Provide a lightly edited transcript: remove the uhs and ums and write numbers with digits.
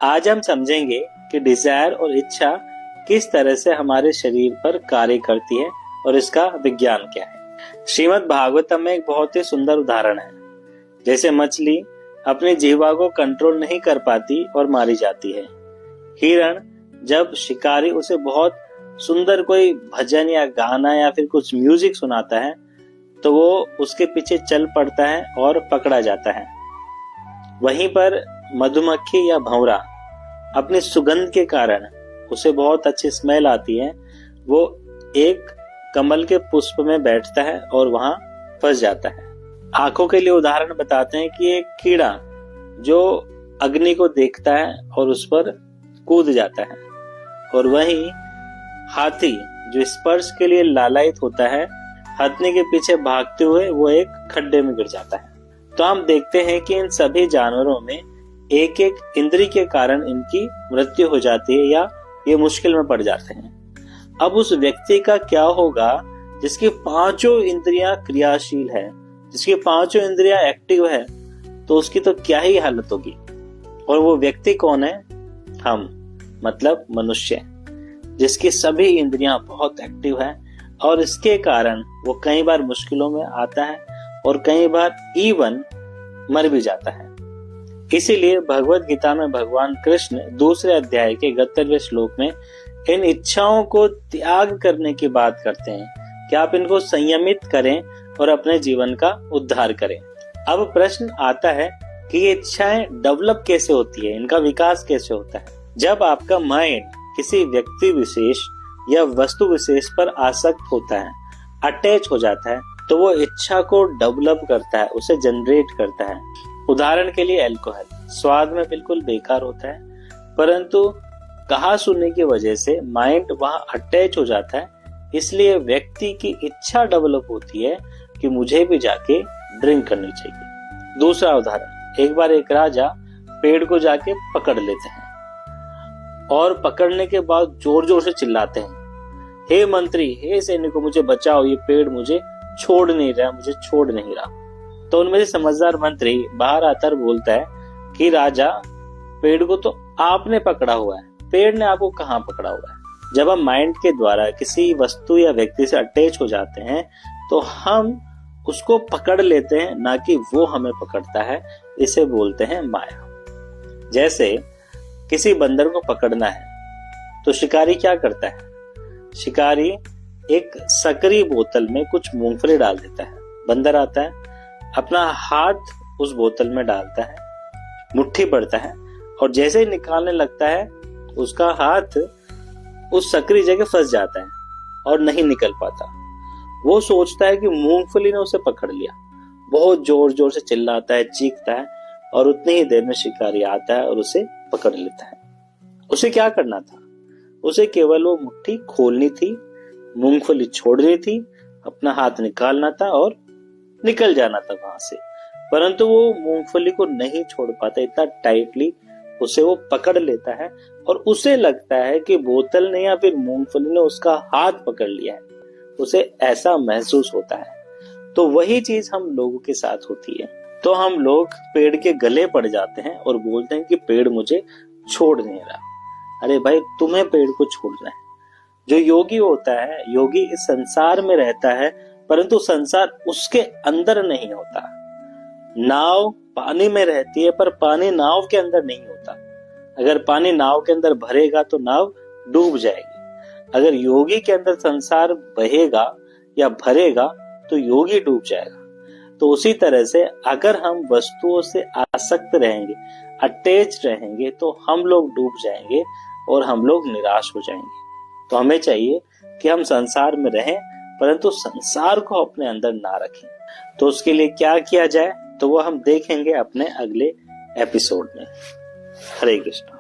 आज हम समझेंगे कि डिजायर और इच्छा किस तरह से हमारे शरीर पर कार्य करती है और इसका विज्ञान क्या है। श्रीमद् भागवतम में एक बहुत ही सुंदर उदाहरण है। जैसे मछली अपनी जीवा को कंट्रोल नहीं कर पाती और मारी जाती है। हिरण जब शिकारी उसे बहुत सुंदर कोई भजन या गाना या फिर कुछ म्यूजिक सुनाता है तो वो उसके पीछे चल पड़ता है और पकड़ा जाता है। वहीं पर मधुमक्खी या भंवरा अपनी सुगंध के कारण उसे बहुत अच्छी स्मेल आती है, वो एक कमल के पुष्प में बैठता है और वहां फंस जाता है। आंखों के लिए उदाहरण बताते हैं कि एक कीड़ा जो अग्नि को देखता है और उस पर कूद जाता है, और वहीं हाथी जो स्पर्श के लिए लालायित होता है, हथनी के पीछे भागते हुए वो एक खड्डे में गिर जाता है। तो हम देखते हैं कि इन सभी जानवरों में एक एक इंद्रिय के कारण इनकी मृत्यु हो जाती है या ये मुश्किल में पड़ जाते हैं। अब उस व्यक्ति का क्या होगा जिसकी पांचों इंद्रियां क्रियाशील है, जिसकी पांचों इंद्रियां एक्टिव है, तो उसकी तो क्या ही हालत होगी। और वो व्यक्ति कौन है? हम, मतलब मनुष्य, जिसकी सभी इंद्रियां बहुत एक्टिव है और इसके कारण वो कई बार मुश्किलों में आता है और कई बार इवन मर भी जाता है। इसीलिए भगवत गीता में भगवान कृष्ण दूसरे अध्याय के 71वें श्लोक में इन इच्छाओं को त्याग करने की बात करते हैं कि आप इनको संयमित करें और अपने जीवन का उद्धार करें। अब प्रश्न आता है कि ये इच्छाएं डेवलप कैसे होती है, इनका विकास कैसे होता है। जब आपका माइंड किसी व्यक्ति विशेष या वस्तु विशेष पर आसक्त होता है, अटैच हो जाता है, तो वो इच्छा को डेवलप करता है, उसे जनरेट करता है। उदाहरण के लिए अल्कोहल स्वाद में बिल्कुल बेकार होता है, परंतु कहा सुनने की वजह से माइंड वहां अटैच हो जाता है, इसलिए व्यक्ति की इच्छा डेवलप होती है कि मुझे भी जाके ड्रिंक करनी चाहिए। दूसरा उदाहरण, एक बार एक राजा पेड़ को जाके पकड़ लेते हैं और पकड़ने के बाद जोर जोर से चिल्लाते हैं, हे मंत्री, हे सैनिकों, मुझे बचाओ, ये पेड़ मुझे छोड़ नहीं रहा। तो उनमें से समझदार मंत्री बाहर आकर बोलता है कि राजा, पेड़ को तो आपने पकड़ा हुआ है, पेड़ ने आपको कहाँ पकड़ा हुआ है। जब हम माइंड के द्वारा किसी वस्तु या व्यक्ति से अटैच हो जाते हैं तो हम उसको पकड़ लेते हैं, ना कि वो हमें पकड़ता है। इसे बोलते हैं माया। जैसे किसी बंदर को पकड़ना है तो शिकारी क्या करता है? शिकारी एक सकरी बोतल में कुछ मूंगफली डाल देता है। बंदर आता है, अपना हाथ उस बोतल में डालता है, मुट्ठी भरता है, और जैसे ही निकालने लगता है उसका हाथ उस सकरी जगह फंस जाता है और नहीं निकल पाता। वो सोचता है कि मूंगफली ने उसे पकड़ लिया, बहुत जोर जोर से चिल्लाता है, चीखता है, और उतनी ही देर में शिकारी आता है और उसे पकड़ लेता है। उसे क्या करना था? उसे केवल वो मुट्ठी खोलनी थी, मूंगफली छोड़नी थी, अपना हाथ निकालना था और निकल जाना था वहां से। परंतु वो मूंगफली को नहीं छोड़ पाता, इतना टाइटली उसे वो पकड़ लेता है और उसे लगता है कि बोतल ने या फिर मूंगफली ने उसका हाथ पकड़ लिया है। उसे ऐसा महसूस होता है। तो वही चीज हम लोगों के साथ होती है। तो हम लोग पेड़ के गले पड़ जाते हैं और बोलते हैं कि पेड़ मुझे छोड़ नहीं रहा। अरे भाई, तुम्हें पेड़ को छोड़ना है। जो योगी होता है, योगी इस संसार में रहता है, परंतु संसार उसके अंदर नहीं होता। नाव पानी में रहती है पर पानी नाव के अंदर नहीं होता। अगर पानी नाव के अंदर भरेगा तो नाव डूब जाएगी। अगर योगी के अंदर संसार बहेगा या भरेगा तो योगी डूब जाएगा। तो उसी तरह से अगर हम वस्तुओं से आसक्त रहेंगे, अटैच रहेंगे, तो हम लोग डूब जाएंगे और हम लोग निराश हो जाएंगे। तो हमें चाहिए कि हम संसार में रहें, परंतु संसार को अपने अंदर ना रखें। तो उसके लिए क्या किया जाए, तो वो हम देखेंगे अपने अगले एपिसोड में। हरे कृष्ण।